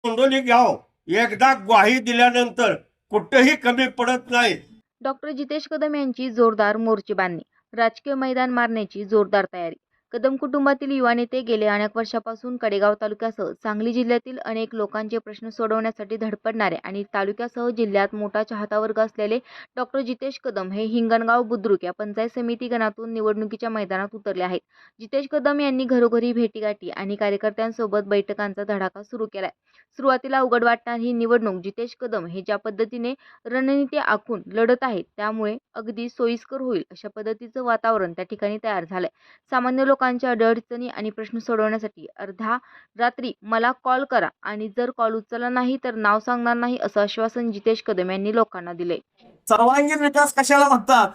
तोंडोली गाव एकदा ग्वाही दिल्यानंतर कुठेही कमी पडत नाही। डॉक्टर जितेश कदम यांची जोरदार मोर्चे बांधणी, राजकीय मैदान मारण्याची जोरदार तयारी। कदम कुटुंबातील युवा नेते गेले अनेक वर्षापासून कडेगाव तालुक्यासह सांगली जिल्ह्यातील अनेक लोकांचे प्रश्न सोडवण्यासाठी धडपडणारे आणि तालुक्यासह जिल्ह्यात मोठा चाहता वर्ग असलेले डॉक्टर जितेश कदम हे हिंगणगाव बुद्रुक या पंचायत समिती गणातून निवडणुकीच्या मैदानात उतरले आहेत। जितेश कदम यांनी घरोघरी भेटीगाठी आणि कार्यकर्त्यांसोबत बैठकांचा धडाका सुरू केलाय। सुरुवातीला अवघड वाटणारी ही निवडणूक जितेश कदम हे ज्या पद्धतीने रणनीती आखून लढत आहेत त्यामुळे अगदी सोयीस्कर होईल अशा पद्धतीचं वातावरण त्या ठिकाणी तयार झालंय। सामान्य लोकांच्या अडचणी आणि प्रश्न सोडवण्यासाठी अर्ध्या रात्री मला कॉल करा आणि जर कॉल उचलला नाही तर नाव सांगणार नाही असं आश्वासन जितेश कदम यांनी लोकांना दिले। सर्वांगीण विकास कशाला म्हणतात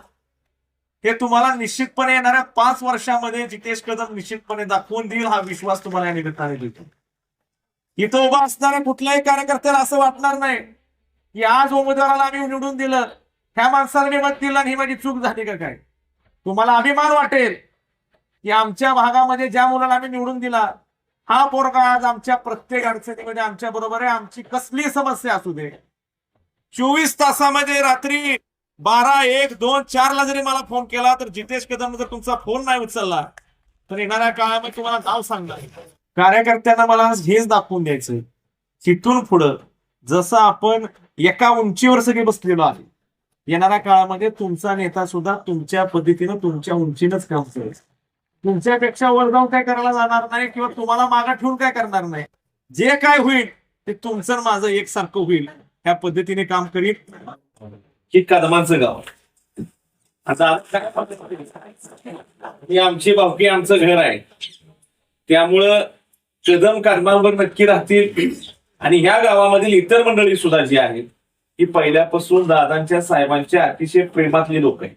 हे तुम्हाला निश्चितपणे येणाऱ्या 5 वर्षामध्ये जितेश कदम निश्चितपणे दाखवून देईल, हा विश्वास तुम्हाला या निमित्ताने देतो। इथं उभा असणाऱ्या कुठल्याही कार्यकर्त्याला असं वाटणार नाही की आज उमेदवाराला आम्ही निवडून दिलं, ह्या माणसाला मी मत दिलं आणि ही माझी चूक झाली का काय। तुम्हाला अभिमान वाटेल की आमच्या भागामध्ये ज्या मुलाला आम्ही निवडून दिला हा पोरगा आज आमच्या प्रत्येक अडचणीमध्ये आमच्या बरोबर आहे। आमची कसली समस्या असू दे 24 तासामध्ये रात्री 12, 1, 2, 4 ला जरी मला फोन केला तर जितेश कदम जर तुमचा फोन नाही उचलला तर येणाऱ्या काळामध्ये तुम्हाला नाव सांगणार। कार्यकर्त्यांना मला हेच दाखवून द्यायचं, तिथून पुढं जसं आपण एका उंचीवर सगळे बसलेलो आहे, येणाऱ्या काळामध्ये तुमचा नेता सुद्धा तुमच्या पद्धतीनं तुमच्या उंचीनच काम करेल। तुमच्यापेक्षा वर जाऊन काय करायला जाणार नाही किंवा तुम्हाला मागे ठेवून काय करणार नाही। जे काय होईल ते तुमचं माझं एकसारखं होईल ह्या पद्धतीने काम करीत की कदमांचं गाव। आता ही आमची भावकी आमचं घर आहे, त्यामुळं कदम कदमांवर नक्की राहतील आणि ह्या गावामधील इतर मंडळी सुद्धा जी आहेत ही पहिल्यापासून दादांच्या साहेबांच्या अतिशय प्रेमातली लोक आहेत।